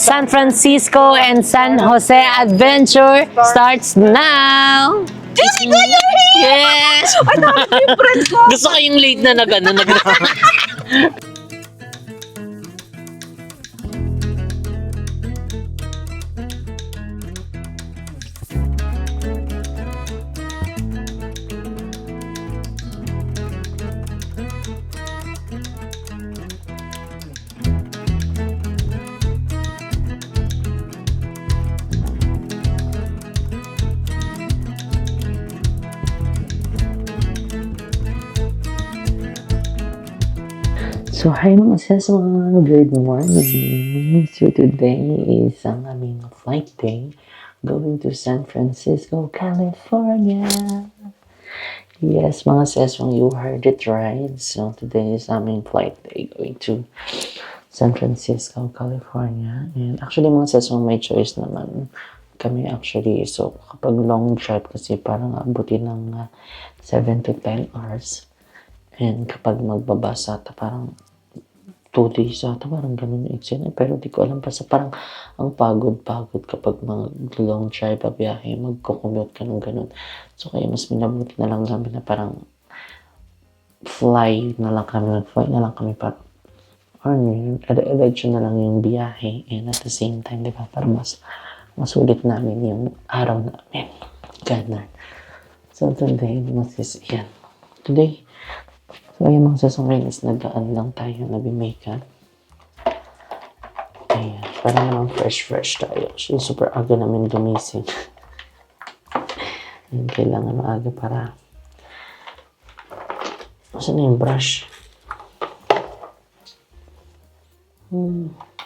San Francisco and San Jose adventure starts now! Jesse, go, you're here! Yes! Ano yung friend ko? Gusto ko yung late na nag So, hi mga sis, mga good morning. So, today is ang aming flight day going to San Francisco, California. Yes, mga sis, you heard it right. So, today is aming flight day going to San Francisco, California. And actually, mga sis, may choice naman kami actually. So, kapag long trip kasi parang abutin ng 7 to 10 hours. And kapag magbabasa, parang 2 days ata, parang ganun yung eksena. Pero di ko alam, basta parang ang pagod-pagod kapag mag-long drive pa biyahe, magko-commute ka ng ganun. So, kaya mas minabuti na lang namin na parang fly na lang kami para or diretso na lang yung biyahe. And at the same time, di ba, parang mas masulit namin yung araw namin. Ganun. So, today, yan. Today, so, ayun mga sasangay is nagdaan lang tayo, nabi-makeup. Ayan, para naman fresh tayo. Actually, super aga namin gumising. Ayan, kailangan maaga para... Saan na yung brush?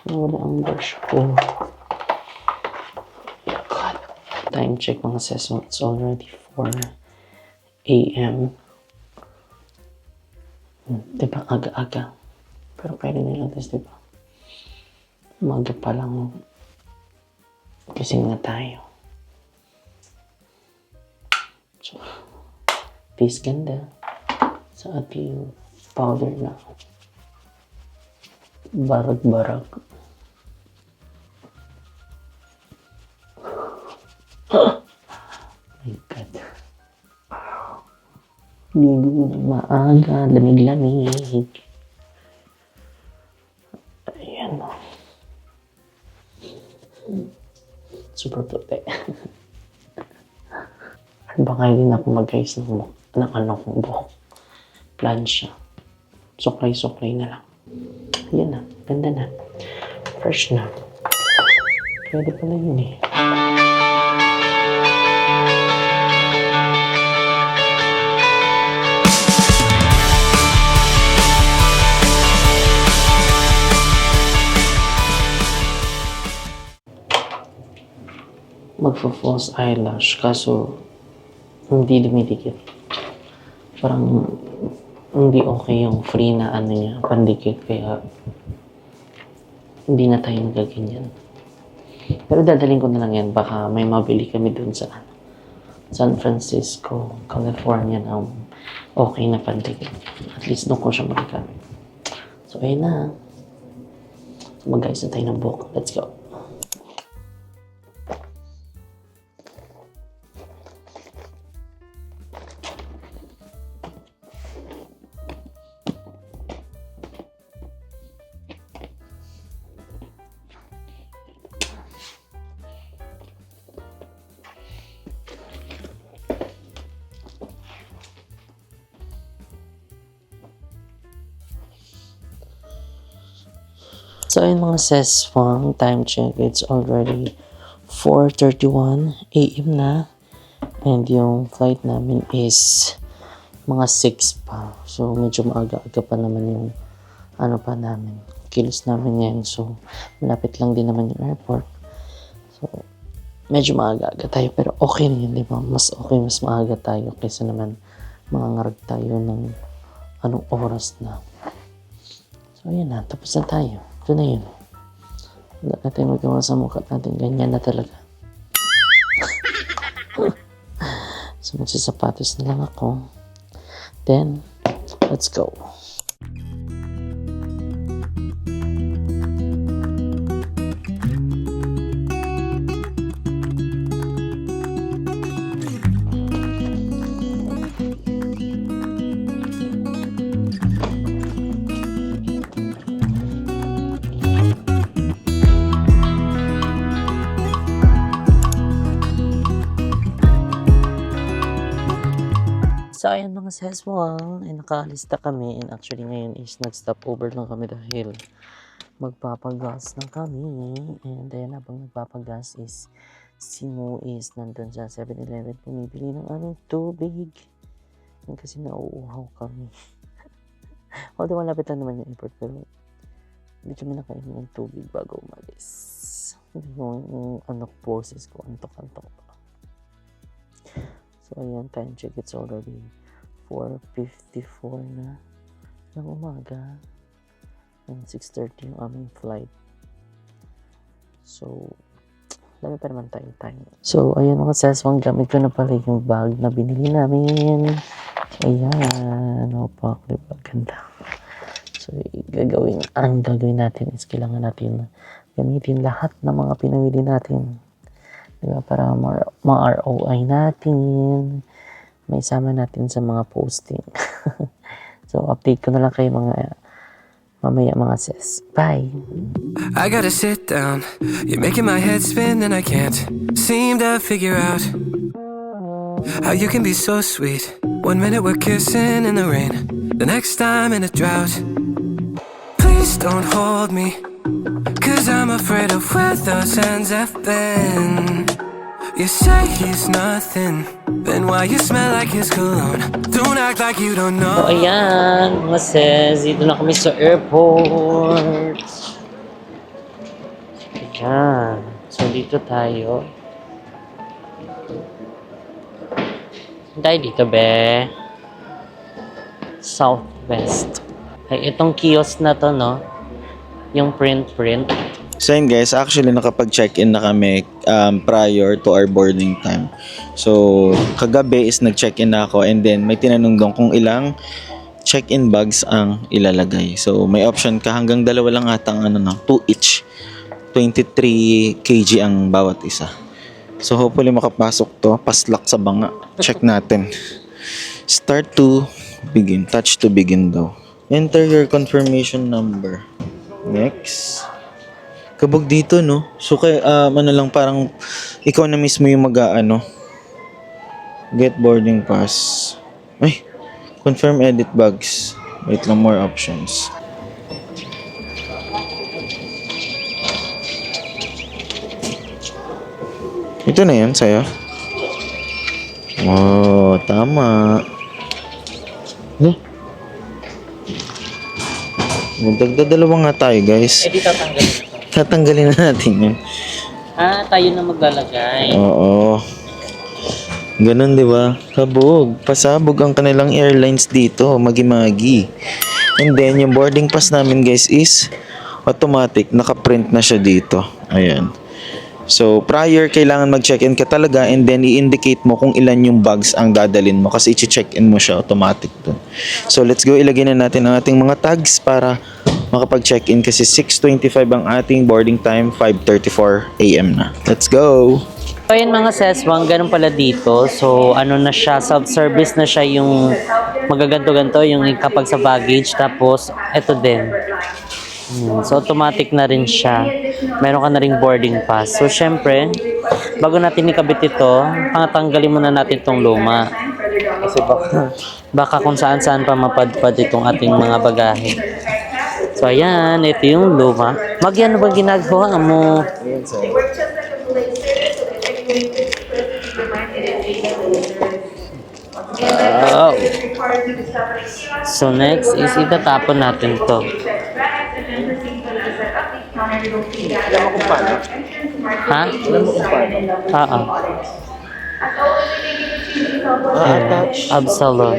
Nawala ang brush ko. God. Time check mga sasangay. It's already 4 a.m. Diba, aga-aga. Pero pwede na yun, diba? Umaga pa lang, gising na tayo. So, face ganda. Sa ating powder na. Barag-barag. My God. Ligo na maaga, lamig-lamig. Ayan o. Super puti. Baka hindi na ako mag-guys ng kong buhok. Plansya. Suklay-suklay na lang. Ayan na, ganda na. Fresh na. Pwede pala yun eh. Magpa-false eyelash kaso hindi dumidikit. Parang hindi okay yung free na ano niya, pandikit, kaya hindi na tayo magaganyan. Pero dadalhin ko na lang yan, baka may mabili kami dun sa San Francisco, California na okay na pandikit. At least doon ko siya magagamit. So ayun na. So mag-guys na tayo ng book. Let's go. So, ayun mga sis, pang time check, it's already 4:31 a.m. na. And yung flight namin is mga 6 pa. So, medyo maaga-aga pa naman yung pa namin. Kilos namin yan. So, malapit lang din naman yung airport. So, medyo maaga-aga tayo. Pero okay na yun, di ba? Mas okay, mas maaga tayo kaysa naman mangangarag tayo ng anong oras na. So, ayan na. Tapos na tayo. Ito na yun. Wala natin magawa sa mukha natin. Ganyan na talaga. So, magsasapatos na lang ako. Then, let's go. So, ayan mga seswang, ay nakalista kami. And actually, ngayon is nag-stop over lang kami dahil magpapagas na kami. And then, habang nagpapagas is si Mo is nandun sa 7-Eleven pumibili ng aming tubig. And kasi nauuhaw kami. Although, malapit lang naman yung airport, pero hindi kami nakainom ng tubig bago umalis. Yung boses ko, antok-antok pa. So, ayan, time check. It's already 4:54 na ng umaga. And 6:30 yung aming flight. So, dami pa naman tayong time. So, ayan mga seswang, gamit ko na pala yung bag na binili namin. Ayan, opak, diba? Ganda. So, ang gagawin natin is kailangan natin gamitin lahat ng mga pinamili natin. Diba? Para ma-ROI natin. May sama natin sa mga posting. So, update ko na lang kayo mamaya mga sis. Bye! I gotta sit down. You're making my head spin and I can't seem to figure out how you can be so sweet. 1 minute we're kissing in the rain, the next time in a drought. Please don't hold me, 'cause I'm afraid of where those hands have been. You say he's nothing, then why you smell like his cologne? Don't act like you don't know. So, ayan, mga sis, dito na kami sa airport. Ayan. So, dito tayo. Tayo dito, be. Southwest. Ay, itong kiosk na to, no? Yung print. So yun guys, actually nakapag-check-in na kami prior to our boarding time. So kagabi is nag-check-in na ako and then may tinanong doon kung ilang check-in bags ang ilalagay. So may option ka hanggang dalawa lang ata ang 2 each. 23 kg ang bawat isa. So hopefully makapasok to. Paslak sa banga. Check natin. Start to begin. Touch to begin daw. Enter your confirmation number. Next. Kabog dito, no? So, lang parang ikaw na mismo yung get boarding pass. Ay, confirm edit bags. Wait lang, more options. Ito na yan, sa'yo. Oh, tama. Magdagdadalawa nga tayo, guys. Eh, di tatanggalin na to. Tatanggalin na natin yun. Tayo na maglalagay. Oo. Ganun, di ba? Kabog. Pasabog ang kanilang airlines dito. Magi-magi. And then, yung boarding pass namin, guys, is automatic. Naka-print na siya dito. Ayan. So, prior, kailangan mag-check-in ka talaga and then i-indicate mo kung ilan yung bags ang dadalin mo kasi i-check-in mo siya automatic dun. So, let's go. Ilagay na natin ang ating mga tags para makapag-check-in kasi 6:25 ang ating boarding time, 5:34 AM na. Let's go! So, ayan mga seswang, ganun pala dito. So, na siya, self-service na siya yung magaganto-ganto, yung kapag sa baggage. Tapos, eto din. So, automatic na rin siya. Meron ka na ring boarding pass. So, syempre, bago natin ikabit ito, tanggalin muna natin itong luma. Kasi Baka kung saan-saan pa mapadpad itong ating mga bagahe. So, ayan, ito yung luma. Ano ba ginagawa mo? Ayan, sir. Wow. So, next is itatapon natin to. Alam mo kung paano? Ha? Alam mo kung paano? Oo. Attach. Absalon.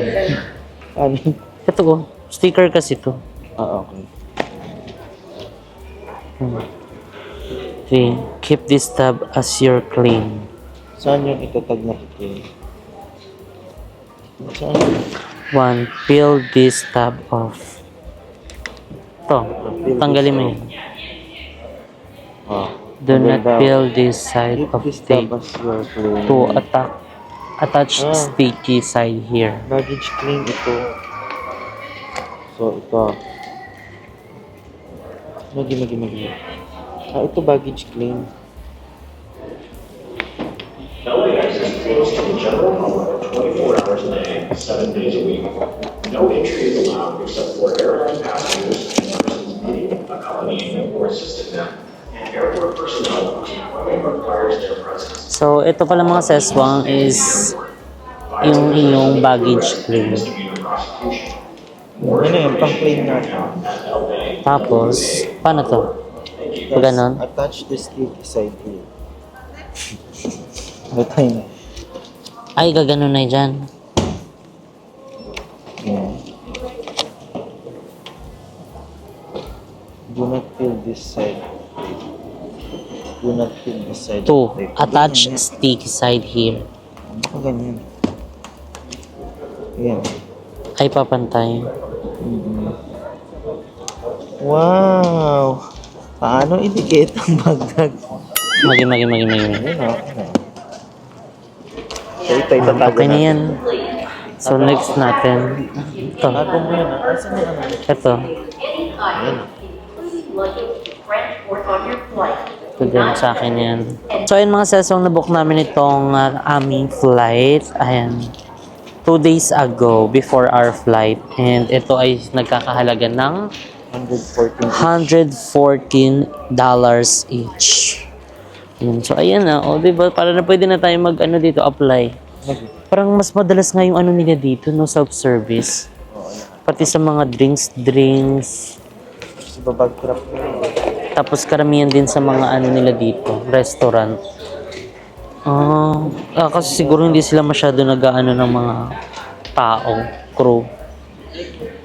Ano? Ito ko. Sticker kasi to. Okay. Okay. Keep this tab as your claim. Saan yung itatag na itin? Saan? 1. Peel this tab off. Ito. Tanggalin mo yun. Do not peel this side of tape. 2. Attach sticky side here. Baggage claim ito. So, ito. Magi. Ito baggage claim. 24 hours a day, 7 days a week. No entry is allowed except for airline passengers and persons meeting, accompanying, or assisting them. And airport personnel whose employment requires their presence. So, ito pala mga seswang is yung inyong baggage claim. Ano yung pang-claim natin? Tapos, paano to? Pag ganon? Attach the stick side here. Ito yun. Ay, gaganon na dyan. Yeah. Do not fill this side. Do not fill this side. 2. Attach sticky side here. Ano ganyan? Ayan. Ay, papantay. Wow! Paano idikit ang bagdag? Magi. Ayun o. So ito itatago Okay na natin. yan. So, next natin. Ito. Tago mo yun. Asan yung ano? Ito. Ito din sa akin yan. So, ayun mga sesong nabook namin itong aming flight. Ayan. 2 days ago before our flight. And ito ay nagkakahalaga ng $114. $114 each. Yun. So, ayan na. O, diba? Para na pwede na tayo mag-ano dito, apply. Parang mas madalas nga yung ano nila dito, no? Self-service. Pati sa mga drinks. Si babag trap ko. Tapos karamihan din sa mga ano nila dito, restaurant. Kasi siguro hindi sila masyado nag-aano ng mga tao, crew.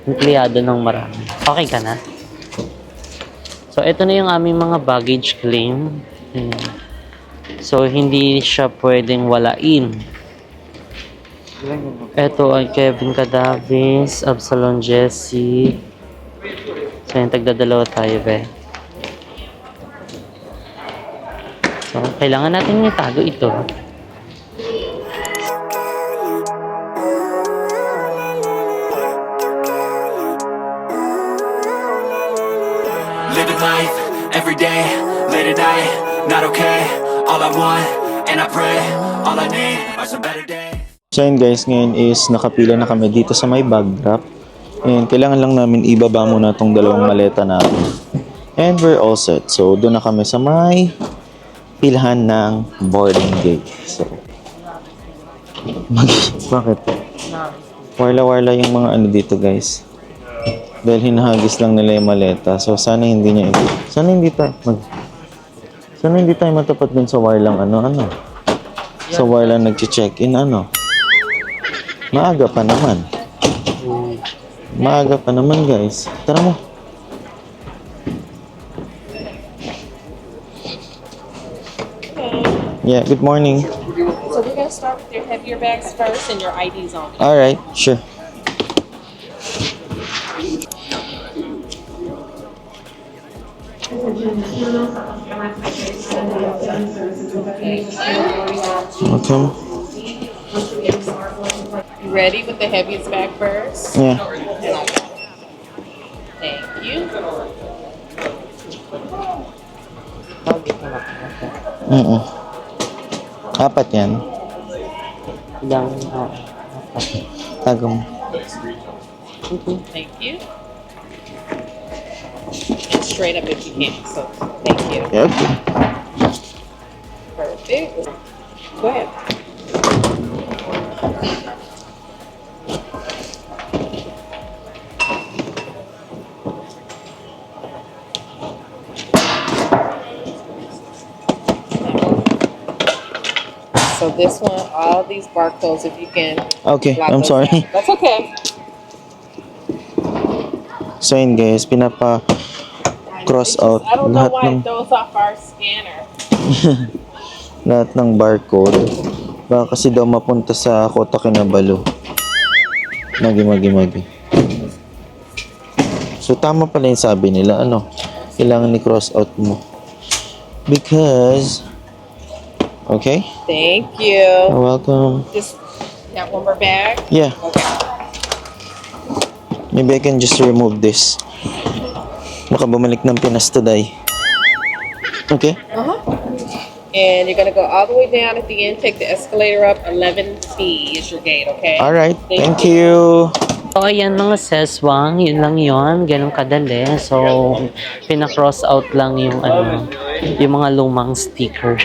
Empleyado ng marami. Okay ka na? So, ito na yung aming mga baggage claim. Ayan. So, hindi siya pwedeng walain. Ito ay Kevin Cadavis, Absalon Jesse. So, yung tagdadalawa tayo, be. So, kailangan natin itago ito. Living life every day, late at night, not okay. All I want, and I pray, all I need are some better days. So yun guys, ngayon is nakapila na kami dito sa may bag drop. And kailangan lang namin ibaba muna tong dalawang maleta natin. And we're all set. So doon na kami sa may pilahan ng boarding gate. So, bakit? Warla-warla yung mga ano dito guys. Dahil hinahagis lang nila yung maleta. So sana hindi tayo matapat dun sa warlang ano. Sa warlang nag-check-in Maaga pa naman guys. Tara mo. Yeah, good morning. So we're gonna start with your heavier bags first and your IDs on. All right, sure. Welcome. You ready with the heaviest bag first? Yeah. Thank you. Apat yan. Ilang, Tago mo. Thank you. And straight up if you can. So thank you. Yeah, okay. Perfect. Go ahead. So this one, all these barcodes, if you can. Okay, block I'm those sorry. out. That's okay. So yun guys, cross out I don't know lahat why ng it throws off our scanner. lahat ng barcode. Baka kasi daw mapunta sa Kota Kinabalu. Magi. So tama pala yung sabi nila, kailangan ni-cross out mo. Because, okay? Thank you. You're welcome. Just got one more bag. Yeah, Okay. maybe I can just remove this. Baka bumalik ng Pinas today. Okay? And you're gonna go all the way down at the end, take the escalator up. 11C is your gate, okay? Alright, thank you. So, ayan mga seswang, yun lang yun, ganun kadali. So, pina-cross out lang yung yung mga lumang sticker.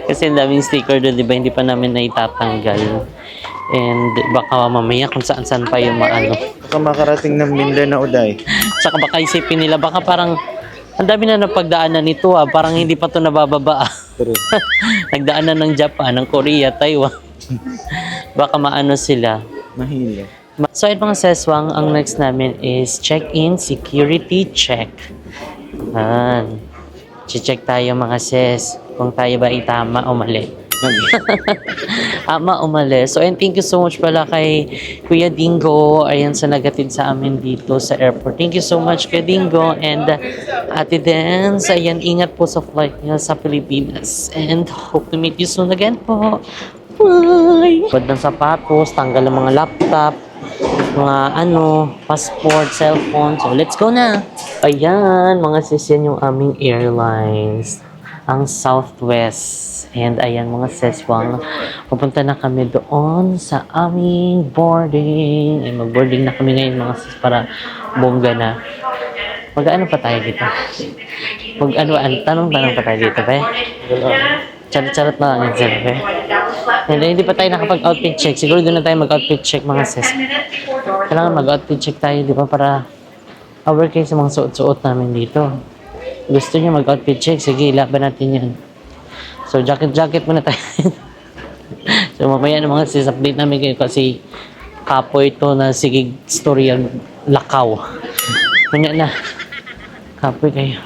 Kasi ang daming sticker doon, di ba? Hindi pa namin naitatanggal. And baka mamaya kung saan-saan pa yung maano. Baka makarating ng Mindanao, Day. Tsaka baka isipin nila, baka parang ang dami na napagdaanan nito parang hindi pa to nabababa True. Nagdaanan ng Japan, ng Korea, Taiwan. Baka maano sila. Mahilo. So ayun mga seswang, ang next namin is check-in security check. Check tayo mga ses kung tayo ba ay tama o mali. Tama o mali. So and thank you so much pala kay Kuya Dingo, ayan sa nagatid sa amin dito sa airport. Thank you so much Kuya Dingo and Ate Dance. Ayan, ingat po sa flight niya sa Pilipinas and hope to meet you soon again po. Bye! Bad ng sapatos, tanggal ang mga laptop, mga passport, cellphone. So, let's go na! Ayan, mga sis, yan yung aming airlines. Ang Southwest. And ayan, mga seswang, pupunta na kami doon sa aming boarding. Ay, mag-boarding na kami ngayon, mga sis, para bongga na. Mag-ano pa tayo dito? Tanong-tanong pa tayo dito, be? Charot-charot na lang yun, be? Hindi pa tayo nakapag-outfit check. Siguro doon na tayo mag-outfit check, mga sis. Kailangan mag-outfit check tayo, di ba? Para aware kayo sa mga suot-suot namin dito. Gusto niyo mag-outfit check? Sige, laban natin yan. So, jacket muna tayo. So, mamaya na mga sis, update namin kayo kasi kapoy ito na sige storyang lakaw. Kanya na. Kapoy kayo.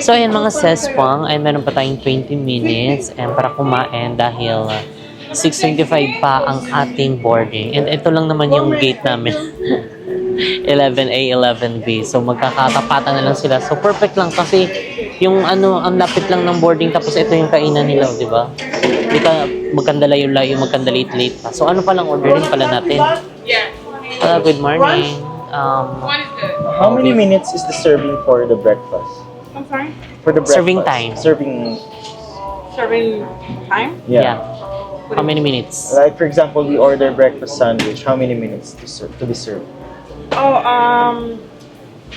So, ayan mga seswang, ay meron pa tayong 20 minutes para kumain dahil 6:25 pa ang ating boarding. And ito lang naman yung gate namin. 11A, 11B. So, magkakatapatan na lang sila. So, perfect lang kasi yung ang lapit lang ng boarding tapos ito yung kainan nila, di ba? Hindi ka magkandalayo-layo, magkandalate-late pa. So, ano palang ordering pala natin? Good morning. How many minutes is the serving for the breakfast? I'm sorry? For the breakfast. Serving time. Serving, Serving time? Yeah. How many minutes? Like for example, we order breakfast sandwich. How many minutes to be served? Oh,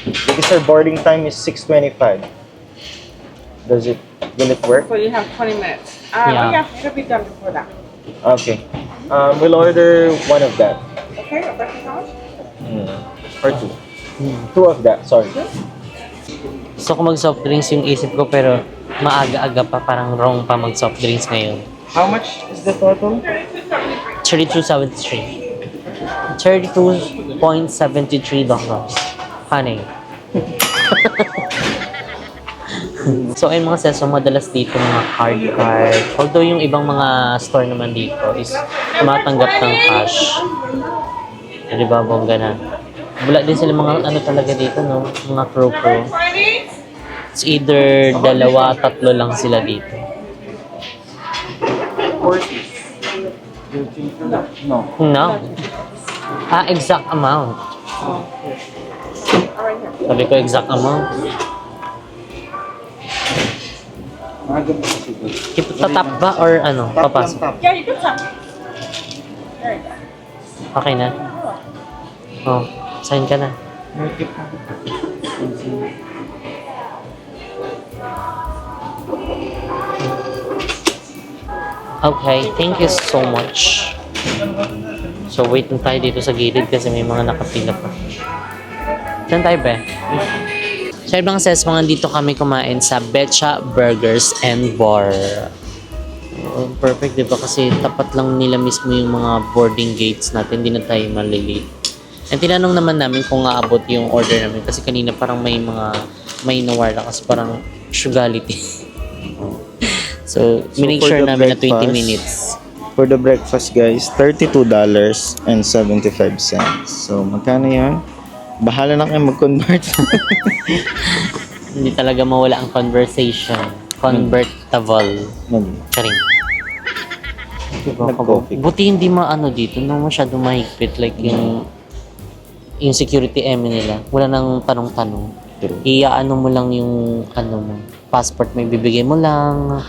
Because our boarding time is 6:25. Will it work? so you have 20 minutes. Yeah. Oh yeah, it'll be done before that. Okay. We'll order one of that. Okay, a breakfast sandwich? Or two. Two of that, sorry. So kung mag-soft drinks yung isip ko pero maaga-aga pa, parang wrong pa mag-soft drinks ngayon. How much is the total? 32.73. $32.73. Honey. So ayun mga seso, madalas dito mga card. Although yung ibang mga store naman dito is tumatanggap ng cash. Diba, bongga na. Wala din sila mga talaga dito, no? Mga crew. It's either 2, 3 lang sila dito. 40. No. No. Exact amount. Sabi ko exact amount. Tatap ba or papasok? Yeah, you can tell. Okay na? Oh, sign ka na. Okay, thank you so much. So, wait na tayo dito sa gilid kasi may mga nakapila pa. Saan tayo ba? So, ibang ses, mga dito kami kumain sa Betcha Burgers and Bar. Perfect, diba? Kasi tapat lang nila mismo yung mga boarding gates natin. Hindi na tayo malilate. And tinanong naman namin kung aabot yung order namin kasi kanina parang may nawala kasi parang sugality. So, minake sure namin na 20 minutes. For the breakfast, guys, $32.75. So, magkano yan? Bahala na kayo mag-convert. Hindi talaga mawala ang conversation. Convertible. Charing. Nag-coffee. Buti hindi dito. No, masyado mahigpit. Like yung security nila. Wala nang tanong-tanong. Iaano mo lang yung mo. passport may bibigay mo lang.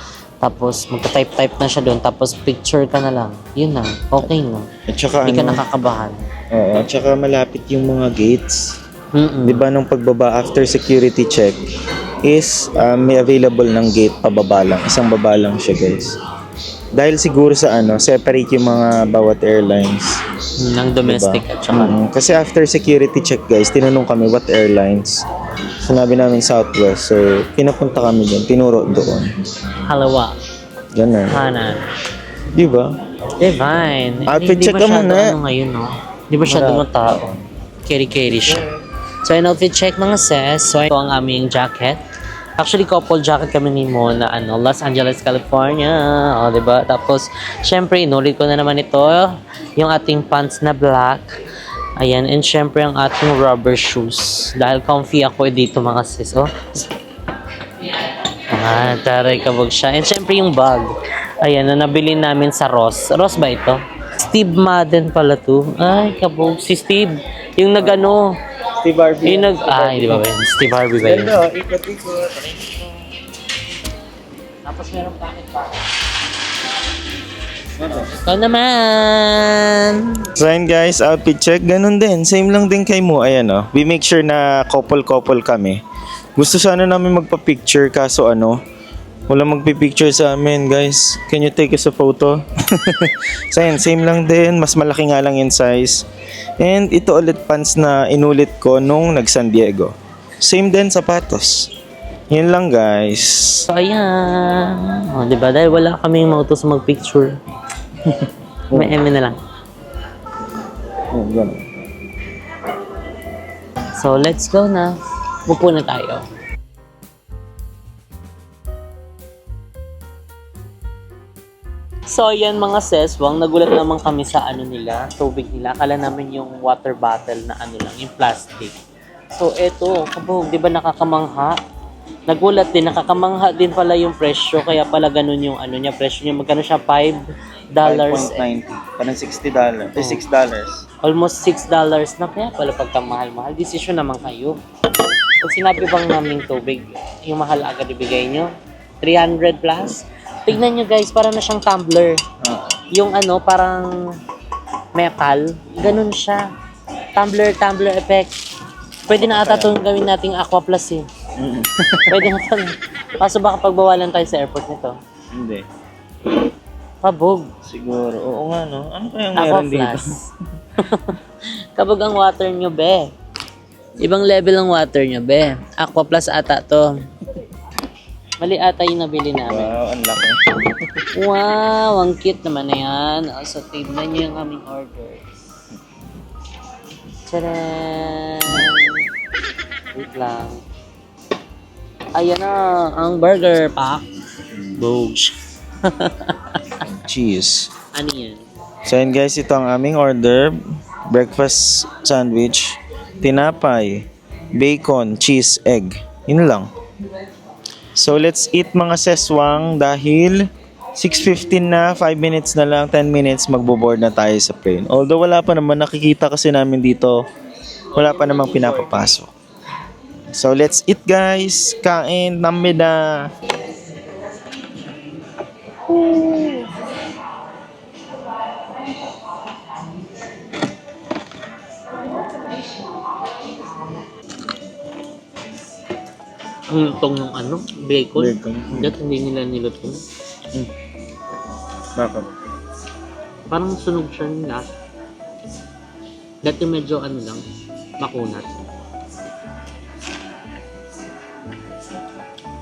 Tapos magka-type-type na siya doon. Tapos picture ka na lang. Yun na. Okay na. At saka Hindi ka ano, nakakabahan. oo, at saka malapit yung mga gates. Mm-mm. Di ba nung pagbaba after security check is may available ng gate pababa lang. Isang baba lang siya guys. Dahil siguro sa ano, separate yung mga bawat airlines. Ng domestic Diba? at saka. Kasi after security check guys, tinanong kami what airlines. Sinabi namin Southwest. So, pinapunta kami dyan. Tinuro doon. Halawa. Ganun. Hanan. Di ba? Divine. Outfit check ka masyado muna. ano ngayon, no? Hindi masyado mga tao. Carry-carry siya. So, in outfit check mga sis. So, ito ang aming jacket. Actually, couple jacket kami ni Mo na ano, Los Angeles, California. O, diba? Tapos, syempre, inulit ko na naman ito. Yung ating pants na black. Ayan. And syempre, ang ating rubber shoes. Dahil comfy ako dito mga sis. Oh. Taray kabog siya. And syempre, yung bag. Ayan, na nabili namin sa Ross. Ross ba ito? Steve Madden pala to. Ay, kabog. Si Steve. Yung nag-ano. Steve Harvey. Yung hindi ba ba yun? Steve Harvey ba yun? ikot-ikot. Tapos meron pa. Ikaw naman. So yun guys, outfit check, ganun din. Same lang din kay Mo. Ayan oh. We make sure na couple-couple kami. Gusto sana namin magpa-picture kaso ano, wala magpi-picture sa amin guys. Can you take us a photo? So yun, same lang din. Mas malaki nga lang in size. And ito ulit pants na inulit ko nung nag-San Diego. Same din sapatos. Yun lang guys. So ayan. O, diba? Dahil wala kaming mautos mag-picture. May eme na lang. Ganun. So let's go na. Upo na tayo. So yan mga seswang, nagulat naman kami sa ano nila, tubig nila. Akala namin yung water bottle na ano lang, yung plastic. So eto, kabog, di ba nakakamangha? Nagulat din, nakakamangha din pala yung presyo. Kaya pala ganun yung ano niya, presyo niya. Magkano siya? $5. 5.90. Parang $60. $6. Almost $6 na. Kaya pala pagkamahal-mahal. Desisyon naman kayo. Pag sinabi bang naming tubig, yung mahal agad ibigay nyo, 300 plus. Tignan nyo guys, para na siyang tumbler. Yung ano, parang metal. Ganun siya. Tumbler effect. Pwede na ata itong gawin nating Aqua Plus eh. Pwede na ito. Kaso baka pagbawalan tayo sa airport nito. Hindi. Pabog. Siguro. Oo nga no. Ano kayang Aqua meron dito? Plus. Kabog ang water nyo, be. Ibang level ang water nyo, be. Aqua Plus ata to. Mali ata yung nabili namin. Wow, ang laki. Wow, ang cute naman na yan. So, tignan nyo yung aming order. Tcharan! Wait lang. Ayan na, ang burger pack. Boge. Cheese. Ano yan? So yun guys, ito ang aming order. Breakfast sandwich, tinapay, bacon, cheese, egg. Yun lang. So let's eat mga seswang dahil 6:15 na, 5 minutes na lang, 10 minutes magbo-board na tayo sa plane. Although wala pa naman, nakikita kasi namin dito, wala pa namang pinapapasok. So let's eat guys. Kain, namid na. Ang lutong ng ano? Bacon? Bacon. Dati hindi nila nilutong. Bakit? Parang sunog siya ng lasa. Dati medyo ano lang, makunat.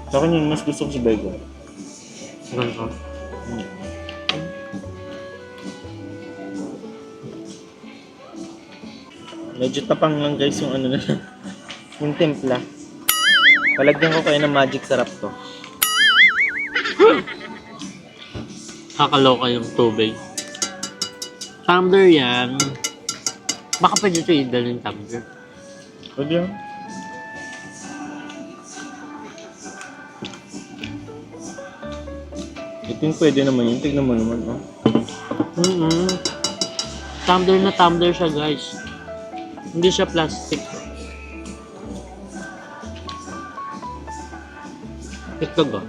Sa akin yung mas gusto ko sa bacon. Ganun. Medyo tapang lang guys yung ano na yung timpla. Palagyan ko kayo ng magic sarap to. Kakaloka yung tubig. Tumbler yan. Baka pwede ito idalhin tumbler. Pwede yan. Ito yung pwede naman yun. Tignan mo naman. Oh. Tumbler na tumbler siya guys. Hindi siya plastic. Itlog ba?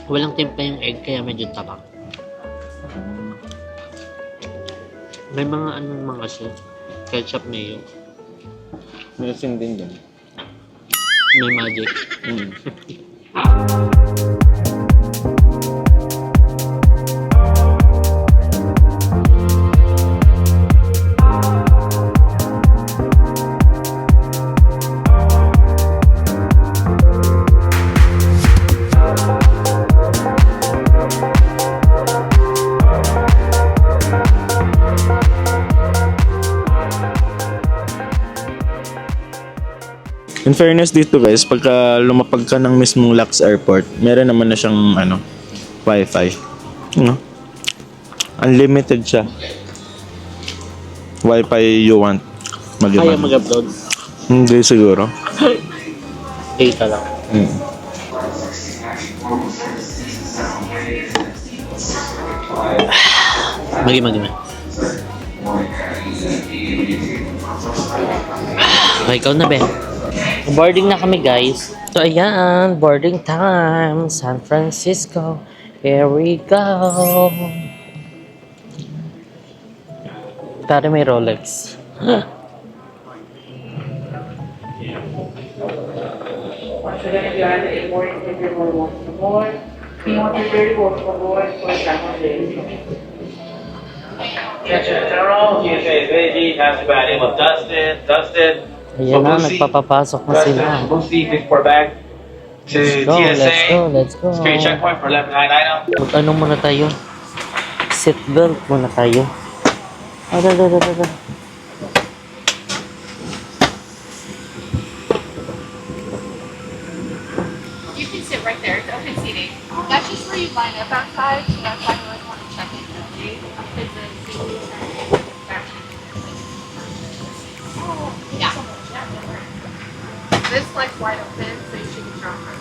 Walang timpla yung egg kaya medyo tabak. May mga ano naman kasi. Ketchup mayo. May asin din dyan. May magic. In fairness dito guys, pagka lumapag ka ng mismong Lux Airport, meron naman na siyang Wi-Fi. Unlimited siya. Wi-Fi you want. Kaya mag-upload. Hindi siguro. Data lang. Magi. Ikaw na, be. Boarding na kami, guys. So, ayan. Boarding time. San Francisco. Here we go. Tara, may Rolex. General, TSA is ready. Pass by name of Dustin. Ayan na, nagpapapasok na sila. Boosty, 54 back to Let's go. Security checkpoint for 11 item. Mag-ano muna tayo? Seatbelt muna tayo. Ada. You can sit right there. It's open seating. That's just where you line up outside. So that's why you always want to check in early. Because the seats are yeah. This light's wide open, so you should be stronger.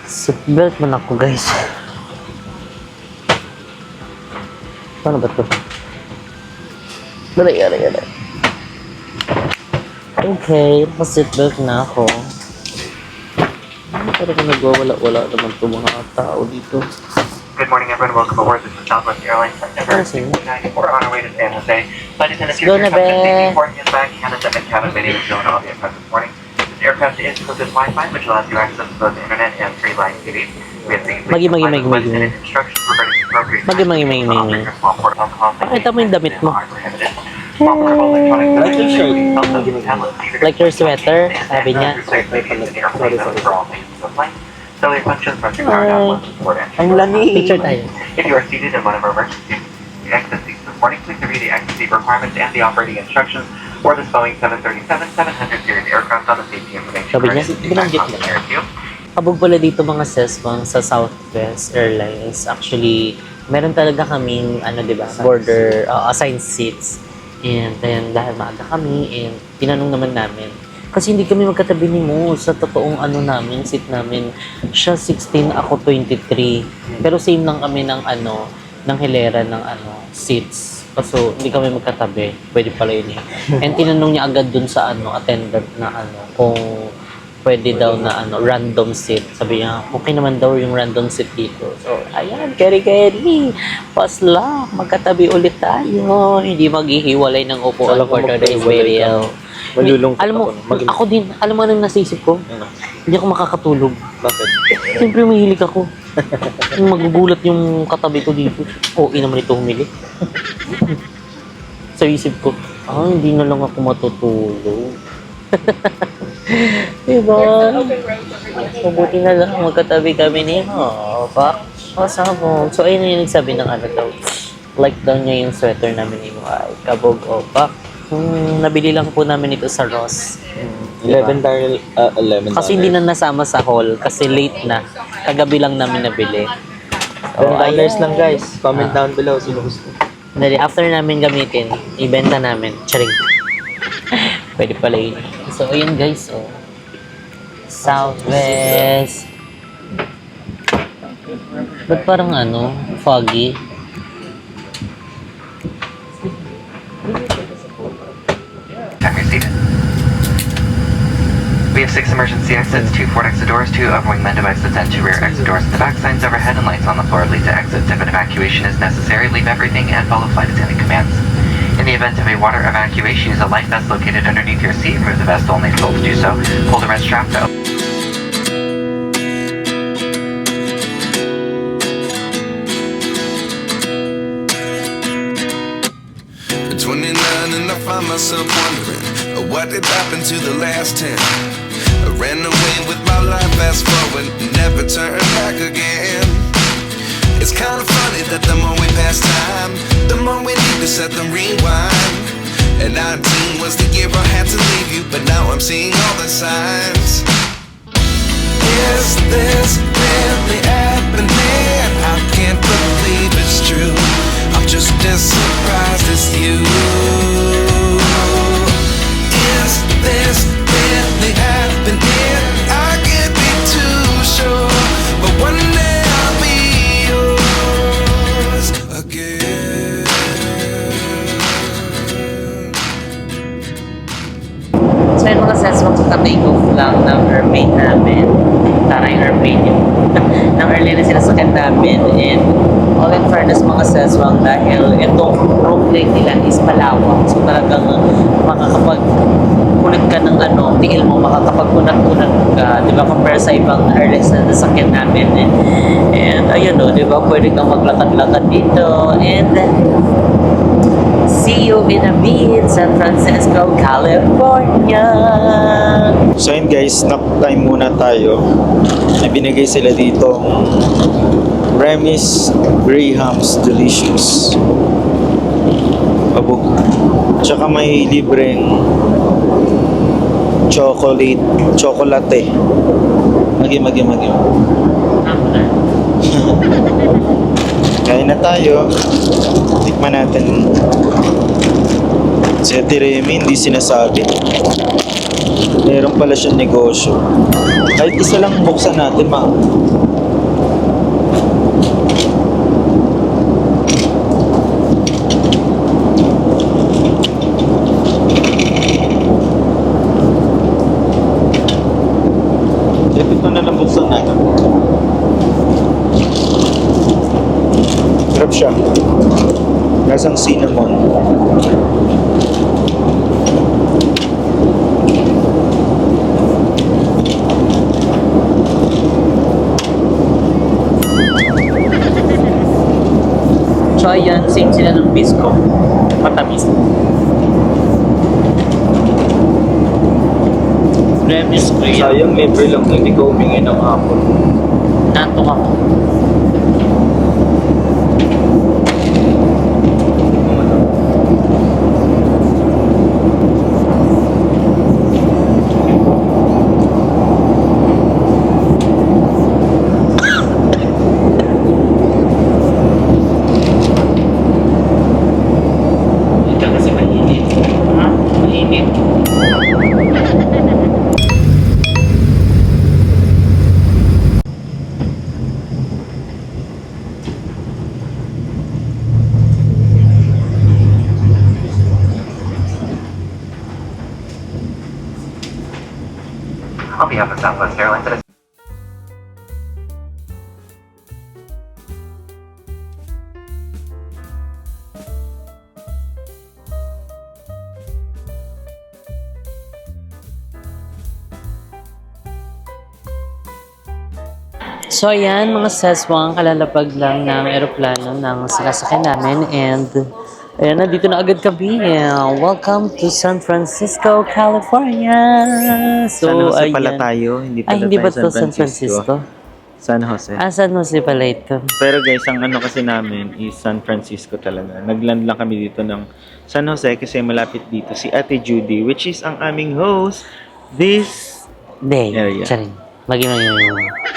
Seatbelt muna ako, guys. Paano ba ito? Dali. Okay, naka-seatbelt na ako. Parang nagwawala-wala naman ito mga tao dito. Good morning, everyone. Welcome aboard. This is Southwest Airlines September 294 on our way to San Jose. Flight attendants here Go na, be. important backing and a second cabin video is shown on the aircraft this morning. This aircraft is equipped with Wi-Fi, which allows you access to both the internet and free live TV. We have things Magi. instructions regarding the appropriate Magi. Pakita mo yung damit mo. Like your sweater, sabi niya. Cellular functions must be powered on once before entry. Ang lamig. Picture tayo. If you are seated in one of our emergency exit seats this morning, please review the exit seat requirements and the operating instructions for this Boeing 737-700 series aircraft on the safety information. Sabi niya, card. binanggit niya. Kabog pala dito mga sesbang sa Southwest Airlines. Actually, meron talaga kaming, diba, border assigned seats. And then, dahil maaga kami, and tinanong naman namin, kasi hindi kami magkatabi ni Mo sa totoong namin, seat namin. Siya 16, ako 23. Pero same lang kami ng ng hilera ng seats. Kaso hindi kami magkatabi. Pwede pala yun eh. And tinanong niya agad dun sa attendant na kung pwede daw na random seat. Sabi niya, okay naman daw yung random seat dito. So, ayan, Kerry. Pasla, magkatabi ulit tayo. Hindi maghihiwalay ng upuan for today's video. Malulungkot Alam mo, ako din, alam mo anong nasisip ko? Hindi ako makakatulog. Bakit? Siyempre mahilig ako. Magugulat yung katabi ko dito. Okay naman ito humili. Sa isip ko, hindi na lang ako matutulog. Diba? Mabuti na lang magkatabi kami ni Pak. Pasabog. So ayun na yung nagsabi ng daw. Like daw niya yung sweater namin ni Ay, kabog Pak. Nabili lang po namin ito sa Ross. 11 Kasi hindi na nasama sa haul kasi late na. Kagabi lang namin nabili. $10 lang guys. Comment down below sino gusto. Dali, after namin gamitin, ibenta namin. Charing. Pwede pala yun. So, ayun guys. Southwest. Ba't parang foggy? have 6 emergency exits, 2 forward exit doors, 2 overwing window exits, and 2 rear exit doors at the back. Signs overhead and lights on the floor lead to exits. If an evacuation is necessary, leave everything and follow flight attendant commands. In the event of a water evacuation, use a life vest located underneath your seat. Remove the vest only if told to do so. Pull the red strap to open. At 29 and I find myself wondering what did happen to the last 10. I ran away with my life, fast forward, never turn back again. It's kind of funny that the more we pass time, the more we need to set them rewind. And 19 was the year I had to leave you, but now I'm seeing all the signs. Is this really happening? I can't believe it's true. I'm just as surprised as you. Is this really happening? I can't be too sure, but one day I'll be yours again. So yun mga sets, magka-take off lang ng airplane namin. Tara yung airplane yun. ng airline na sinasakyan namin. And all in fairness mga seswang, dahil itong road lane nila is malawak. So talagang makakapag-kunat ka ng tingil mo, makakapag-kunat-kunat ka, di ba, compare sa ibang airlines na nasakyan namin. And ayun di ba, pwede kang maglakad-lakad dito. And see you in a bit, San Francisco, California. So yun guys, nap time muna tayo. May binigay sila dito Remy's Graham's Delicious Abog. Tsaka may libreng chocolate. Magi. Kain na tayo. Tikman natin. Si Ate Remy hindi sinasabi. Meron pala siyang negosyo. Kahit isa lang buksan natin, ma. Ito na lang buksan natin. Sarap siya. Lasang cinnamon. So ayan, same sila ng bisco. Matamis. Remy's Graham. Sayang, libre lang. Hindi ko humingi ng hapon. Nantok ako. Ito kasi mainit. Ha? Mainit. On behalf of Southwest Airlines, it is So ayan mga seswang, kalalapag lang ng eroplano ng sinasakyan namin. And ayan, nandito na agad kami. Welcome to San Francisco, California. San Jose pala ayan. tayo. Hindi pala Hindi tayo ba to San Francisco? San Jose. San Jose pala ito. Pero guys, ang kasi namin is San Francisco talaga. Nagland lang kami dito ng San Jose kasi malapit dito si Ate Judy, which is ang aming host this Day. area. Charing. Maging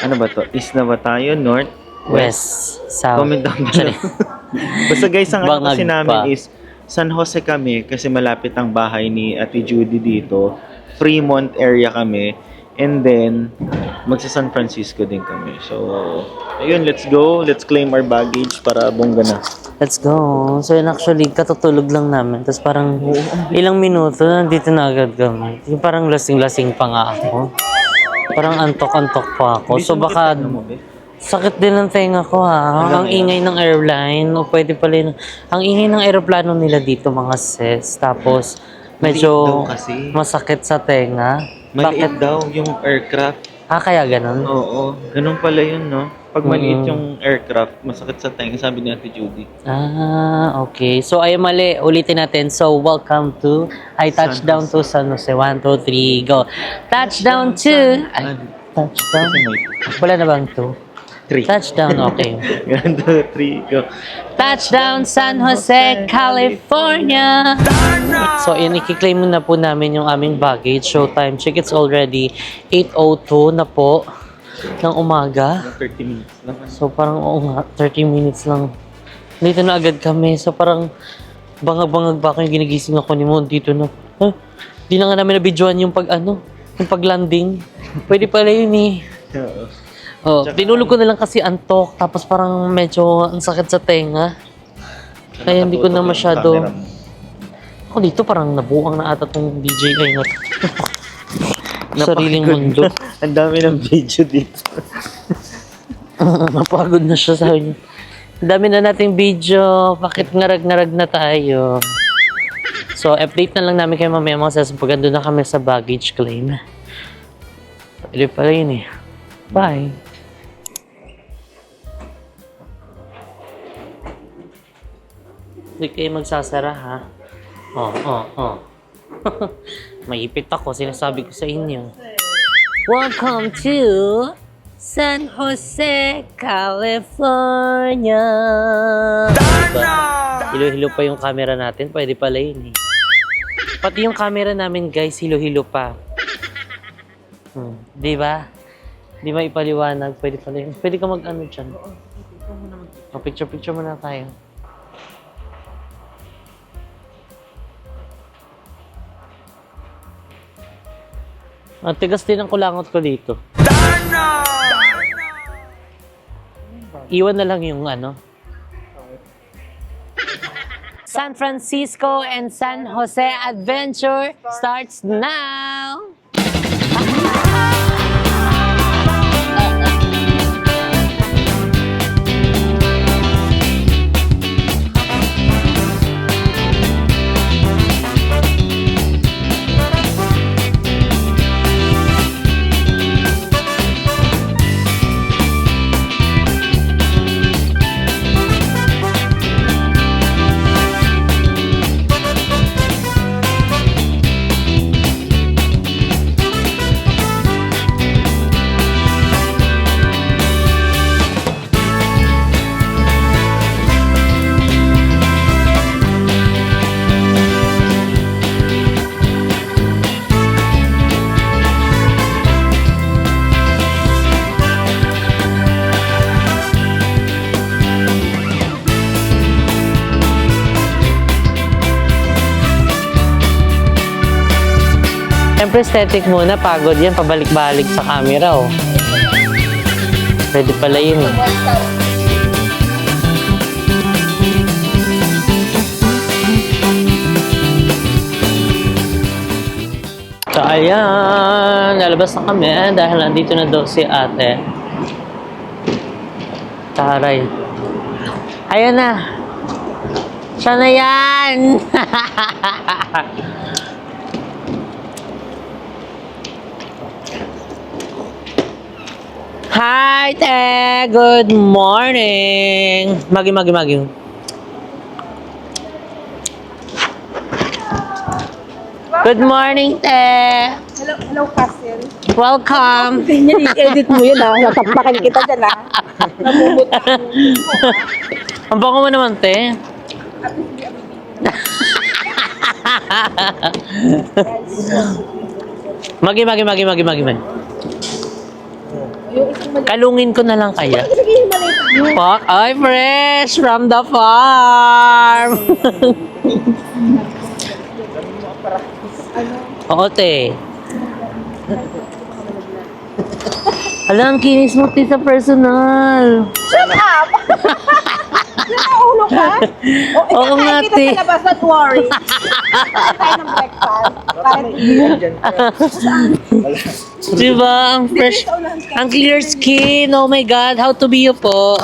Ano ba to? East na ba tayo? North? West, South. Comment down below. Charing. Basta guys, ang Bangag kasi namin pa. is San Jose kami kasi malapit ang bahay ni Ate Judy dito. Fremont area kami. And then, magsa San Francisco din kami. So, ayun, let's go. Let's claim our baggage para bongga na. Let's go. So yun actually, katutulog lang namin. Tapos parang ilang minuto, nandito na agad kami. Yung parang lasing-lasing pa nga ako. Parang antok-antok pa ako. So baka sakit din ng tenga ko ha. Ang ingay ng airline. O pwede pala yun. Ang ingay ng aeroplano nila dito mga sis. Tapos medyo masakit sa tenga. Maliit daw yung aircraft. Kaya ganun? Oo, ganun pala yun, no? Pag maliit yung aircraft, masakit sa tenga, sabi ni Ate Judy. Okay. So, ay mali. Ulitin natin. So, welcome to touchdown to San Jose. 1, 2, 3, go. Touchdown to... touchdown? Wala na bang 2? 3. Touchdown, okay. 1, 2, 3, go. Touchdown San Jose, California! So, yan, i-claim na po namin yung aming baggage. So, time check, it's already 8:02 na po ng umaga. 30 minutes lang. So, parang, oo nga, 30 minutes lang. Dito na agad kami. So, parang, bangag-bangag ba ako yung ginigising ako ni Mo. Dito na. Di na nga namin na-videoan yung yung pag-landing. Pwede pala yun eh. Tinulog ko na lang kasi antok. Tapos parang medyo ang sakit sa tenga. Kaya hindi ko na masyado... Ako dito parang nabuang na ata tong DJI na to. Sariling mundo. Ang dami ng video dito. Napagod na siya sa akin. Ang dami na nating video. Bakit ngarag-ngarag na tayo? So, update na lang namin kayo mamaya mga sas. Pag na kami sa baggage claim. Pwede pala yun eh. Bye! Hindi kayo magsasara ha. Maipit ako, sinasabi ko sa inyo. Welcome to San Jose, California. Diba? Hilo-hilo pa yung camera natin, pwede pala yun eh. Pati yung camera namin guys, hilo-hilo pa. Diba? Di ba ipaliwanag, pwede pala yun. Pwede ka mag-ano dyan. Picture-picture muna tayo. Ang tigas din ang kulangot ko dito. Iwan na lang yung San Francisco and San Jose adventure starts now! Siyempre, aesthetic muna. Pagod yan. Pabalik-balik sa camera, oh. Pwede pala yun, eh. So, ayan. Lalabas na kami dahil nandito na daw si ate. Taray. Ayan na. Siya na yan. Hi, te! Good morning! Magi. Good morning, te! Hello, Castle. Welcome! Edit mo yun, ha? Natapakan kita dyan, ha? Namumuta mo. Ang bango mo naman, te. Magi. Kalungin ko na lang kaya. Sige, maliit. Pak, ay fresh from the farm. Oo, te. Hala, ang kinis mo, T, sa personal. Shut up! Nakaulo ka? Oo nga, Kita T. sa labas, don't worry. Tayo ng breakfast. Diba? Ang fresh. Ang clear skin. Oh my God. How to be you po.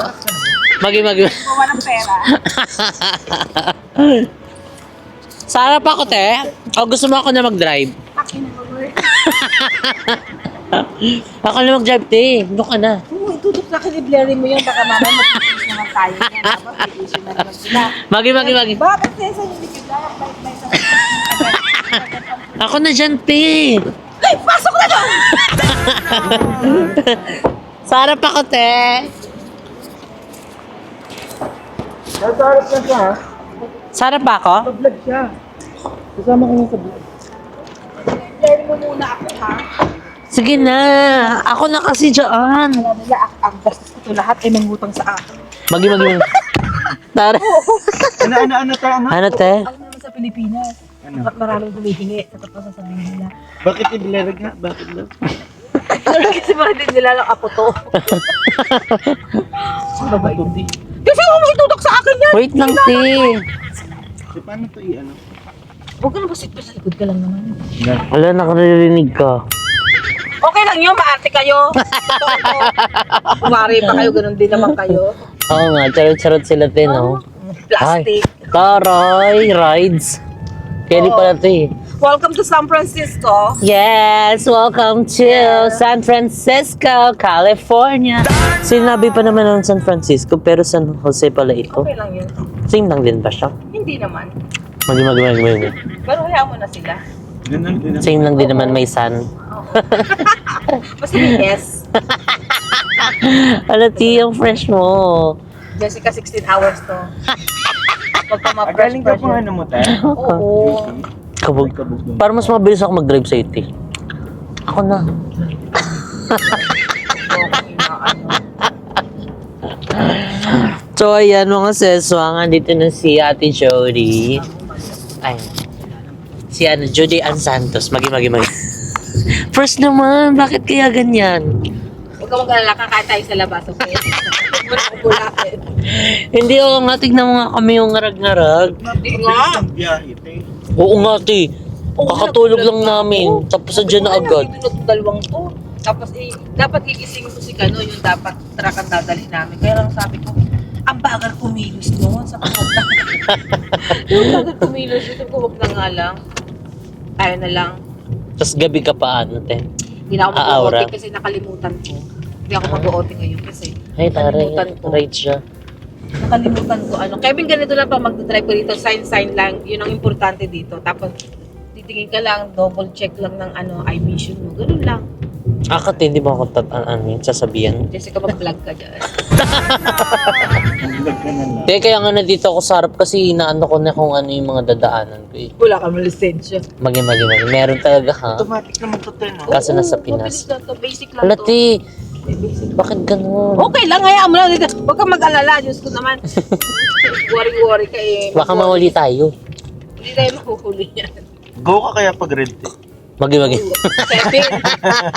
Magi. Walang pera. Sa harap ako, te. O gusto mo ako na mag-drive? Akin na mag-work. Ako na mag-drive, te. Doon ka na. Oo, itutok sa akin, i-blurry mo yun. Baka mamaya mag-finish naman tayo. Yan, dapat may issue na naman sila. Magi. Bakit Cesar, hindi kita? Bye-bye sa Ako na dyan, te. Ay, pasok na doon! Sa harap ako, te. Sa harap ba ako? Blurry mo muna ako, ha? Sige na. Ako na kasi dyan. Alam nila, ang gastos ko ito lahat ay mangutang sa akin. Magi. Tara. Ano, Ano, te? Alam mo naman sa Pilipinas, maraming humihingi sa tapos sasabihin nila. Bakit ibilerag nga? Bakit daw? Kasi mga din nila lang apo to. Kasi huwag mo itutok sa akin yan! Wait lang, te. So, paano to i-ano? Huwag ka na basit pa sa likod ka lang naman. Wala, nakaririnig ka. Okay lang yun, maarte kayo. Kumari pa kayo, ganun din naman kayo. Oo nga, charot-charot sila, te, no? Plastic. Taray, rides. Kelly pala, te. Welcome to San Francisco. Yes, welcome to San Francisco, California. Sinabi pa naman ng San Francisco, pero San Jose pala ito. Okay lang yun. Same lang din ba siya? Hindi naman. Magi. Pero hayaan mo na sila. Ganun din. Same lang din naman may sun. Basta may S. Ala, T, ang fresh mo. Jessica, 16 hours to. Pagka Galing ka ma-fresh pang ano mo, tayo? Oo. Kabog. Para mas mabilis ako mag-drive sa iti. Ako na. So, ayan mga seswang. Andito na si Ate Jody. Ay. Si Judy Ann Santos. Magi. First naman, bakit kaya ganyan? Huwag ka mag-alala, kakain tayo sa labas, okay? Huwag mo na ako bulakin. Hindi, oo nga, tignan mo nga kami yung ngarag-ngarag. Hindi nga. Biyahe, te. Oo nga, ti. Kakatulog lang namin. Tapos andyan na agad. Dalawang to. Tapos dapat gigisingin ko si Kano, yung dapat truck ang dadalhin namin. Kaya lang sabi ko, ang bagal kumilos noon sa pumunta. Yung bagal kumilos, ito ko, huwag na nga lang. Ayaw na lang. Tapos gabi ka pa, ano, te? Hindi na ako Aura. mag-OT kasi nakalimutan ko. Hindi ako mag-OT ngayon kasi Ay, taray. nakalimutan ko. Right siya. Nakalimutan ko ano. Kevin, ganito lang pa mag-drive ko dito. Sign lang. Yun ang importante dito. Tapos, titingin ka lang, double check lang ng eye vision mo. Ganun lang. Akit, hindi mo ako sasabihan. Jessica, mag-vlog ka dyan. Kaya nga nandito ako sa harap kasi inaano ko na kung ano yung mga dadaanan ko eh. Wala kang lisensya. Magi. Meron talaga ha. Automatic naman to, te, no? Kaso Oo, nasa mabilis Pinas. lang to. Basic lang Wala, to. ti. Bakit ganun? Okay lang, hayaan mo lang dito. Huwag kang mag-alala. Diyos ko naman. Worry ka eh. Baka mahuli tayo. Hindi tayo mahuhuli yan. Go ka kaya pag rent, te? Magi. Kevin,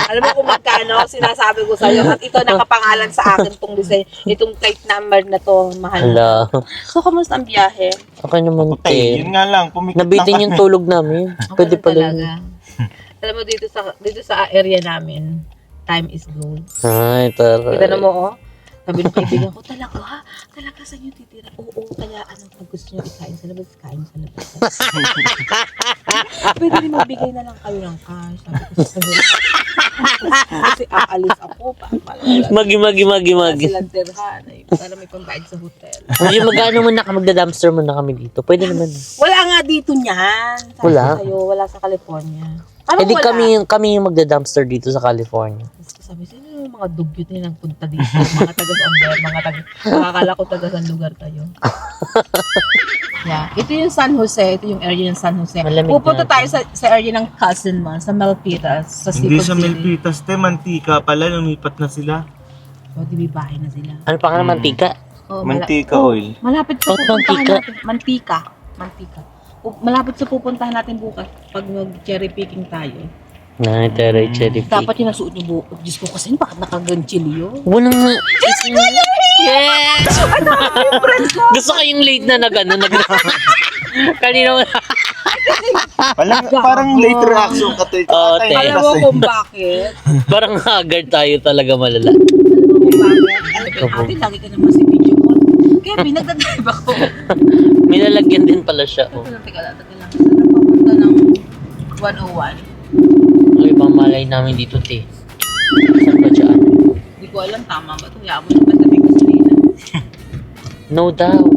alam mo kung magkano, sinasabi ko sa'yo. At ito nakapangalan sa akin itong design. Itong plate number na to, mahal. Hala. So, kamusta ang biyahe? Okay naman, Te, te. yun nga lang. Pumikit Nabitin yung tulog namin. Pwede Ganun pala yun. talaga. Alam mo, dito sa area namin, time is gold. Ay, taray. Kita na mo, oh. Sabi ng kaibigan ko, talaga sa inyo titira. Oo, kaya pag gusto nyo ikain sa labas, kain sa labas. Pwede rin magbigay na lang kayo ng cash. Sabi ko sa kanila. Kasi aalis ako. Magi. Silang tirhan. Para may pambayad sa hotel. Medyo magano muna ka, magda-dumpster muna kami dito. Pwede naman. Wala nga dito niyan. Sabi Wala? ko sa'yo, wala sa California. Eh di wala? kami yung magda-dumpster dito sa California. Sabi, sino yung mga dugyot na yung punta dito? Mga taga-Samber, nakakala ko taga-san lugar kayo. Yeah. Ito yung San Jose, ito yung area ng San Jose. Malamig Pupunta na. tayo sa area ng cousin mo, sa Milpitas, sa Hindi Seafood sa City. Milpitas, te. Mantika pala. Lumipat na sila. O, di may bahay na sila. Ano pa nga mantika? Oh, Mantika oil. Malapit sa Bakit pupuntahan mantika? natin. Mantika. Malapit sa pupuntahan natin bukas pag mag-cherry picking tayo. Taray cherry cake. Dapat yung nasuot yung buko. Diyos ko kasi, bakit nakaganchilyo? Walang nga. Yes! Gusto ko yung late na kanina Parang late reaction ka to. te. Alam mo kung bakit? Parang haggard tayo talaga malala. Alam mo kung bakit? Ate, lagi ka naman si video call. Kaya pinagdadrive ako. May lalagyan din pala siya. Oh. Teka lang. Saan papunta ng 101? Ay, pamalay namin dito, te. Saan ba dyan? Hindi ko alam, tama ba ito? Hayaan mo yung katabi ko sa lina. No doubt.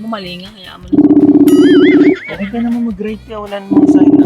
Mali nga, hayaan mo na. Okay ka naman mag-rate ka. Wala namang sign na.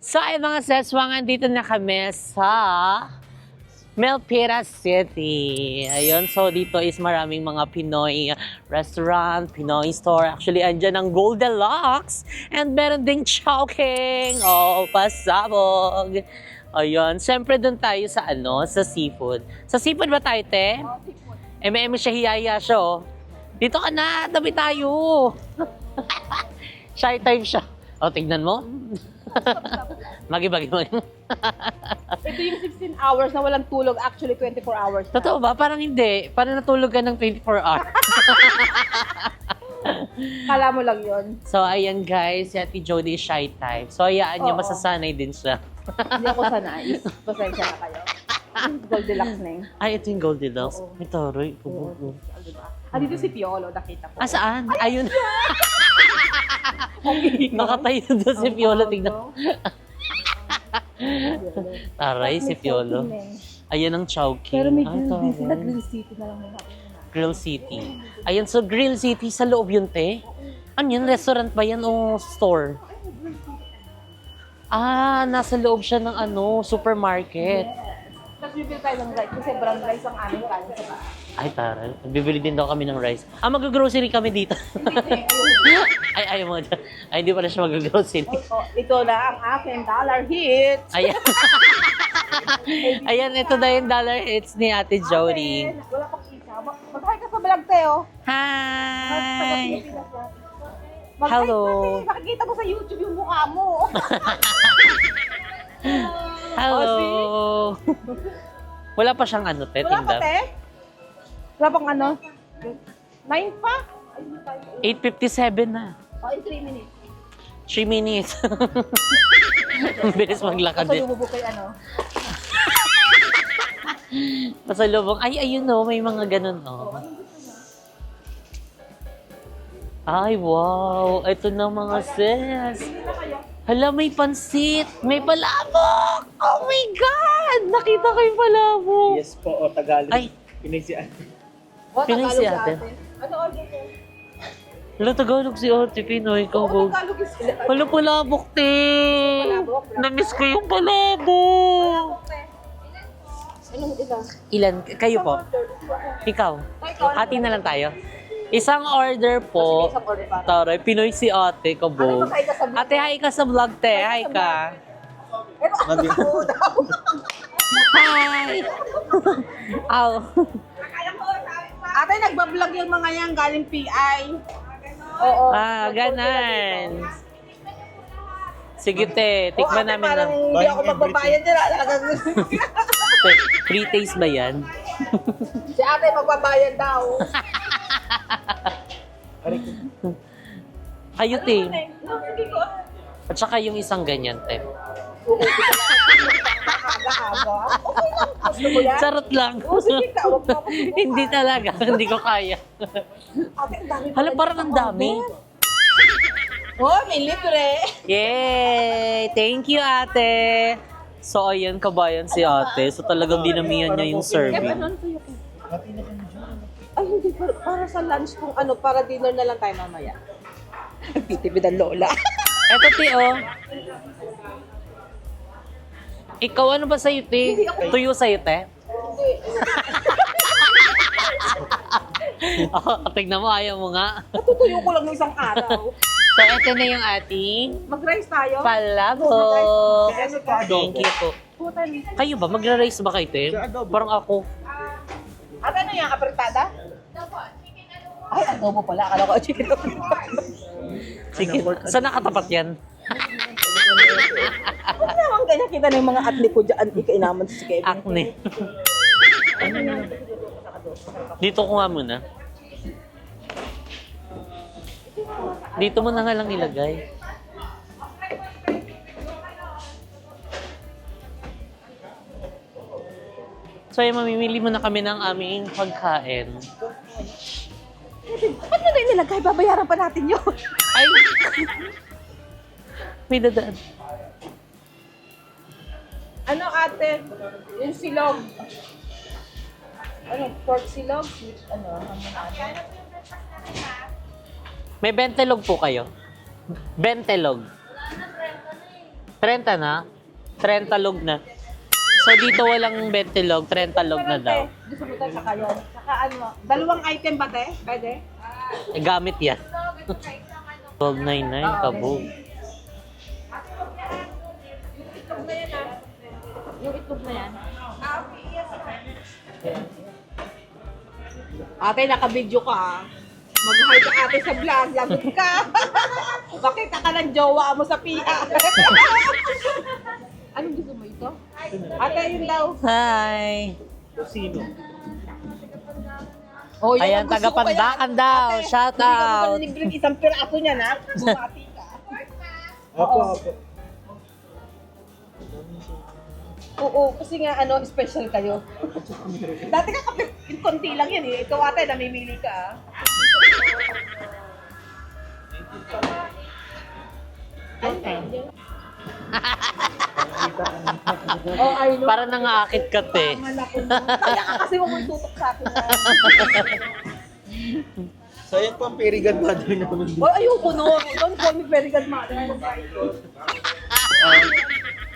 So ay mga seswangan, dito na kami sa Milpitas City. Ayun, so dito is maraming mga Pinoy restaurant, Pinoy store. Actually, andyan ang Goldilocks. And meron ding Chowking. Oh, pasabog. Ayun, siyempre doon tayo sa sa seafood. Sa seafood ba tayo, te? Eme siya, hiyaya siya, oh. Dito ka na, tabi tayo. Shy time siya. O, tignan mo. Magi. Ito yung 16 hours na walang tulog. Actually, 24 hours na. Totoo ba? Parang hindi. Parang natulog ka ng 24 hours. Kala mo lang yun. So, ayan guys. Si Ate Jody is shy type. So, hayaan niyo, Oo. masasanay din siya. Hindi ako sanay. Pasensya na kayo. Goldilocks na yun. Ay, ito yung Goldilocks. Ito, Roy. Dito si Piolo, nakita ko. Saan? Ayun. Nakatayo doon si Piolo. Tignan. Taray, si Piolo. Ayan ang Chowking. Pero may Ay, grill din sila. taray. Grill City na lang muna. Grill City. Ayan, so Grill City sa loob yun, te? Ano yun? Restaurant ba yan o store? Ah, nasa loob siya ng supermarket. Tapos bibili tayo ng rice kasi brown rice ang aming kanin sa bahay. Ay, taray. Bibili din daw kami ng rice. Ah, mag-grocery kami dito. Ay, ayaw mo dyan. Ay, hindi pala siya mag-grocery. Ito na ang aking dollar hit. Ayan. Ayan, ito na yung dollar hits ni Ate Jody. Wala pang isa. Mag-hi ka sa vlog, Teo. Hi! Hello. Makikita mo sa YouTube yung mukha mo. Hello. Wala pa siyang Wala pa, tinda. te? Wala pang 9 pa? 8:57 na. In 3 minutes. 3 minutes. Ang bilis maglakad din. Pasalubog kay Pasalubong. Ay, ayun may mga ganun, Ay, wow. Ito na mga sis. Hala, may pansit. May palabok. Oh my God! Nakita ko yung palabok. Yes po, Tagalog. Ay. Pinay si Ate. Pinay si ate. Ano order ko? Hala, Tagalog si Ate Pinoy. Tagalog is Hala, palabok, te. Namiss ko yung palabok. Anong isa? Ilan? Kayo po? Ikaw? Hati na lang tayo. Isang order po. Isang order pa. Taray, Pinoy si ate, kabog. Hi ka sa vlog. Ate, hi ka sa vlog, te. Hi ka. Hi! Aw. Ate, nagbablog yung mga yan galing PI. Oo. Ganan. Sige, te. Tikman namin Parang lang. hindi ako magbabayad dyan. Te, free taste ba yan? Si ate magbabayad daw. Kayo, te. Hindi ko. At saka yung isang ganyan, te. Aga-aga. Okay lang. Gusto mo yan? Charot lang. Sige ka, huwag mo ako subukan. Hindi talaga. Hindi ko kaya. Ate, ang dami Hala, pala parang ang dami. Oh, may libre. Yay! Thank you, ate! So, ayan, kabayan si ate. So, talagang dinamihan niya yung serving. Ano to yung... Ay, hindi. Para sa lunch kung ano, para dinner na lang tayo mamaya. Nagtitipid ang lola. Eto, te, oh. Ikaw, ano ba sa'yo, te? Tuyo sa'yo, te? Tignan mo, ayaw mo nga. Natutuyo ko lang ng isang araw. So, eto na yung ating Mag-rice tayo? palabok. Thank Thank you po. Kayo ba? Magra-rice ba kayo, te? Parang ako. Ano na yan? Apertada? Ay, adobo pala. Akala ko chicken apertada. Sige, saan nakatapat yan? Huwag naman ganyan kita na yung mga atli ko dyan. Ikainaman si Kevin. Acne. Dito ko nga muna. Dito mo na nga lang ilagay. So, ay mamimili muna kami ng aming pagkain. Ba't mo na inilagay? Babayaran pa natin yun. Ay! May dadaan. Ano ate? Yung silog. Ano? Pork silog? Ano? May bentelog po kayo? Bentelog. 30 na? 30 log na. So dito walang bentelog, 30 log na daw. Gusto mo tayo saka yun. Saka ano? Dalawang item ba te? Pwede? Eh, gamit yan. 12.99 kabog. Itlog na yan ah. Yung itlog na yan. Ate, naka-video ka ah. Mag-hi ka ate sa vlog. Lagot ka. Makita ka ng jowa mo sa PA. Anong gusto mo ito? Ate, yun daw. Hi! Oh, yun Ayan, ang gusto ko taga-Pandakan kaya. daw. Ate, Shout hindi ka out. naman libreng isang piraso niya na. Bumati ka. Oo, kasi nga ano, special kayo. Dati ka kapit, konti lang yan eh. Ikaw ate, namimili ka ah. Oh, I know. Para nangaakit ka, te. Kaya ka kasi huwag mo itutok sa akin. Sayang pa ang Perry Godmother namin. Oh, ayoko no. Don't call me very good mother.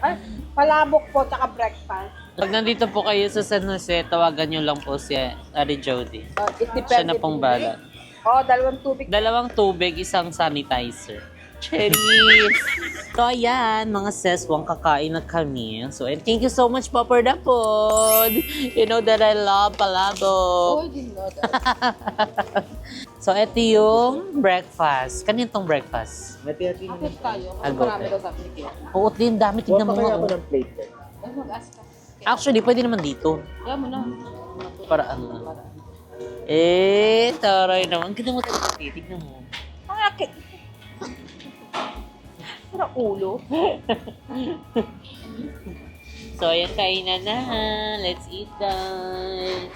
Ay, palabok po, tsaka breakfast. Pag nandito po kayo sa San Jose, tawagan nyo lang po si Ari Jody. It depends. Siya na pong bala. Oh, dalawang tubig. 2 tubig, isang sanitizer. Cherries! So, ayan, mga seswang kakain na kami. So, and thank you so much po for the food. You know that I love palabok. Oh, I didn't know that. So, ito yung breakfast. Kanina tong breakfast. Akit tayo. Agote. Marami daw sabi ni Kira. Oo, din dami. Tignan mo nga. oh. ng plate. Ay, mag-ask ka. Actually, pwede naman dito. Kaya mo na. Para ano. Eh, taray naman. Ganda mo talaga. Tignan mo. Ang akit. Para ulo. So, ayan, kainan na. Let's eat, guys.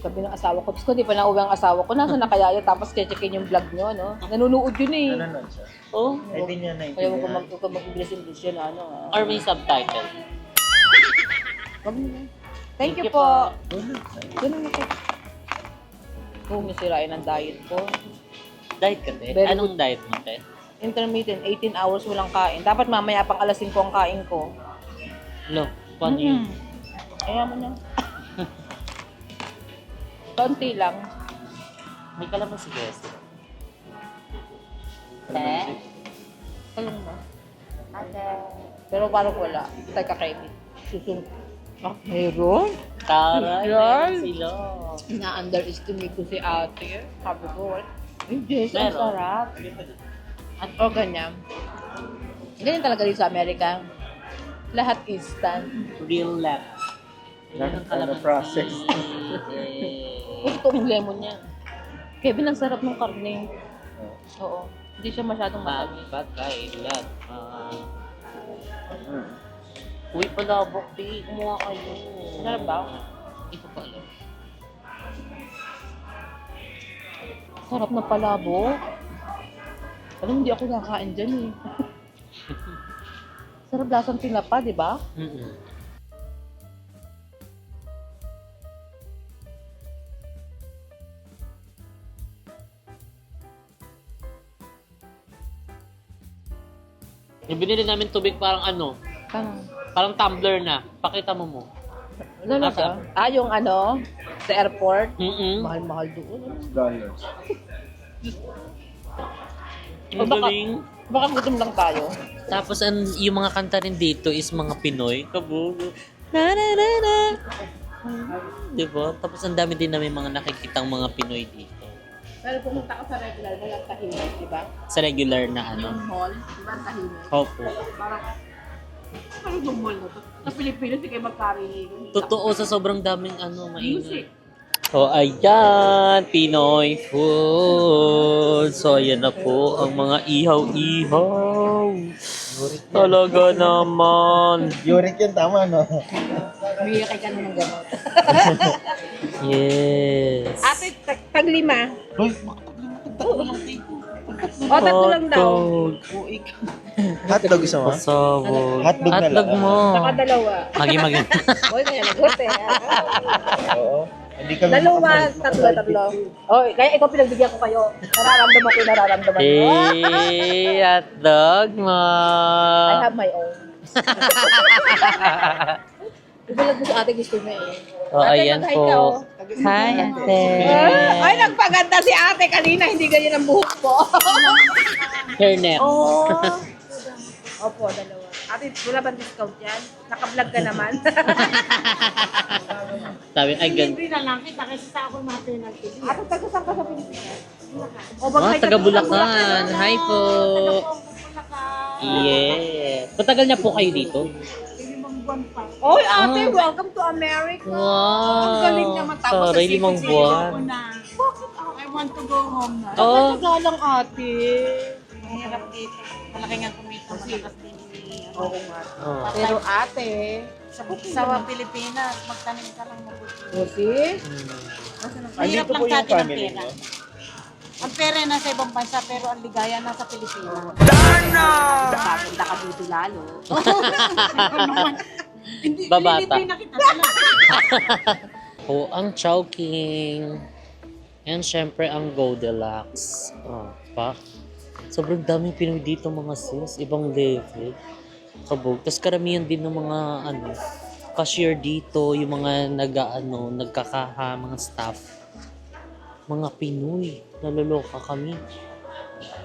Sabi ng asawa ko, Diyos ko, di pa nauwi ang asawa ko. Nasaan na kaya yun? Tapos checkin yung vlog nyo, no? Nanunood yun eh. Nanonood siya. Oh. Hindi niya Kaya huwag naintindihan. ko mag-English yun, ano. Or may subtitle. Wag mo na. Thank you po. Doon na po. Kung nasirain ang diet ko. Diet ka, te? Very Anong diet mo, te? Intermittent, 18 hours walang kain. Dapat mamaya pang alas 5 ang kain ko. Lo, paano yun? Kaya mo na. Konti lang. May kalaman si Jesse. Alam mo? Pero parang wala. Tayo kakainin. Susunod. Ah, meron? Taray, Yan. meron sila. Na-underestimate ko si ate. Sabi ko, ay, Jess, ang Meron. sarap. At o ganyan. Ganyan talaga dito sa Amerika. Lahat instant. Real lap. Ganun pala process. Gusto yung lemon niya. Kevin, ang sarap ng karne. Oo. Hindi siya masyadong matamis. Magpakailan. Uy, palabok, di. Kumuha kayo. Sarap ba? Ito pala. Sarap na palabok. Alam, hindi ako nakain dyan eh. Sarap lasang tinapa, di ba? Yung binili namin tubig parang ano, Parang, parang tumbler na. Pakita mo mo. ano ka? Yung ano, sa airport. Mahal-mahal doon. Dollars. Ang galing. Baka gutom lang tayo. Tapos yung mga kanta rin dito is mga Pinoy. Kabugo. Na na na na. Diba? Tapos ang dami din namin mga nakikitang mga Pinoy dito. Pero pumunta ka sa regular, walang tahimik, di ba? Sa regular na ano. Yung mall, di ba tahimik? Opo. Parang yung mall na to. Sa Pilipinas, hindi kayo magkarinig. Totoo sa sobrang daming ano, Music. maingay. So, ayan, Pinoy food. So, ayan na po ang mga ihaw-ihaw. Talaga naman. Yurik yun, tama, no? Umiyak ka na ng gamot. Yes. Ate, tag 5. O, tatlo lang daw. Hotdog isa mo? Pasabog. Hotdog na Hotdog lang. mo. Saka dalawa. Magi. Uy, kaya nagot eh. Oo. Hindi kami Dalawa, tatlo. Oy, kaya ikaw pinagbigyan ko kayo. Nararamdaman ko yung nararamdaman ko. Hey, hotdog mo. I have my own. Ibalag mo sa ate gusto niya eh. Oh, ayan mag-hi po. ka, oh. Hi, ate. Ay, nagpaganda si ate kanina. Hindi ganyan ang buhok ko. Hairnet. Oh. Opo, dalawa. Ate, wala bang discount yan? Naka-vlog ka naman. Sabi, ay, gan. na lang kita kasi sa ako maternal TV. Ate, taga-saan ka sa Pilipinas? O, Oh, taga Bulacan. Hi po. Yes. Matagal na po kayo dito? Oy, ate, welcome to America. Wow. Ang galing naman. Tapos Taray, 5 buwan. Bakit I want to go home na. Oh. Taga lang, ate. Mahirap dito. Malaki nga kumita. Malakas din. Oo nga. Oh. Pero ate, Sa Pilipinas, magtanim ka lang mabuti. Busi? Mahirap lang sa atin ang pera. Ang pera nasa ibang bansa, pero ang ligaya nasa Pilipinas. Maganda ka dito lalo. Babata. Hindi na kita talaga. Oh, ang Chowking. And syempre ang Goldilocks. Oh, pa. Sobrang daming Pinoy dito mga sis. Ibang level. Kabog. Tapos karamihan din ng mga cashier dito. Yung mga nagkakaha, mga staff. Mga Pinoy. Naloloka kami.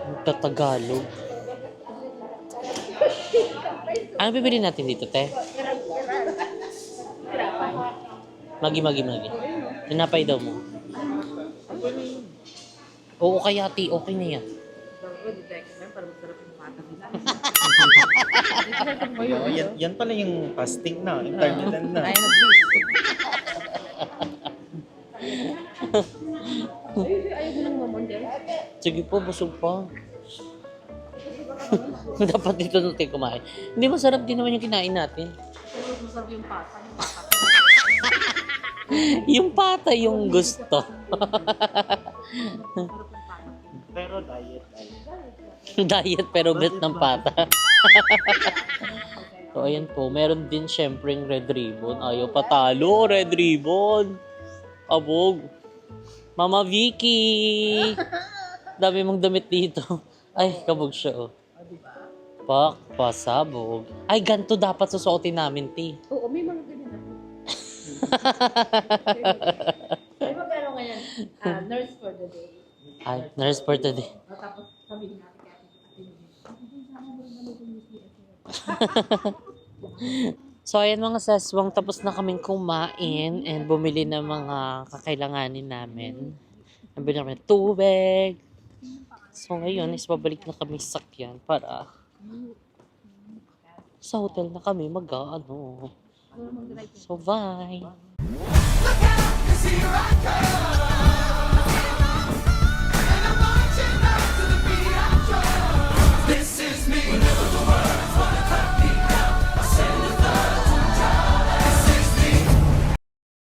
Nagtatagalog. Ano bibili natin dito, te? Magi. Tinapay daw mo. Oo, kaya ti. Okay na yan. Yan pala yung fasting na, intermittent na. Sige po, busog pa. Dapat dito natin kumain. Hindi masarap din naman yung kinain natin. Masarap yung pata. Yung pata yung gusto. Pero diet. Diet pero bet ng pata. So ayan po, meron din syempre yung red ribbon. Ayaw patalo, red ribbon. Abog. Mama Vicky. Dami mong damit dito. Ay, kabog siya oh. Pasabog. Ay, ganito dapat susuotin namin, ti. Oo, may mga ganyan ako. May mga ano ngayon, nurse for the day. Ay, nurse for today. Tapos sabihin natin kaya So, ayan mga saswang, tapos na kaming kumain and bumili ng mga kakailanganin namin. Nabili namin tubig. So, ngayon is babalik na kami sa sakyan para sa hotel na kami mag-ano. So, bye! Look out, 'cause here I come.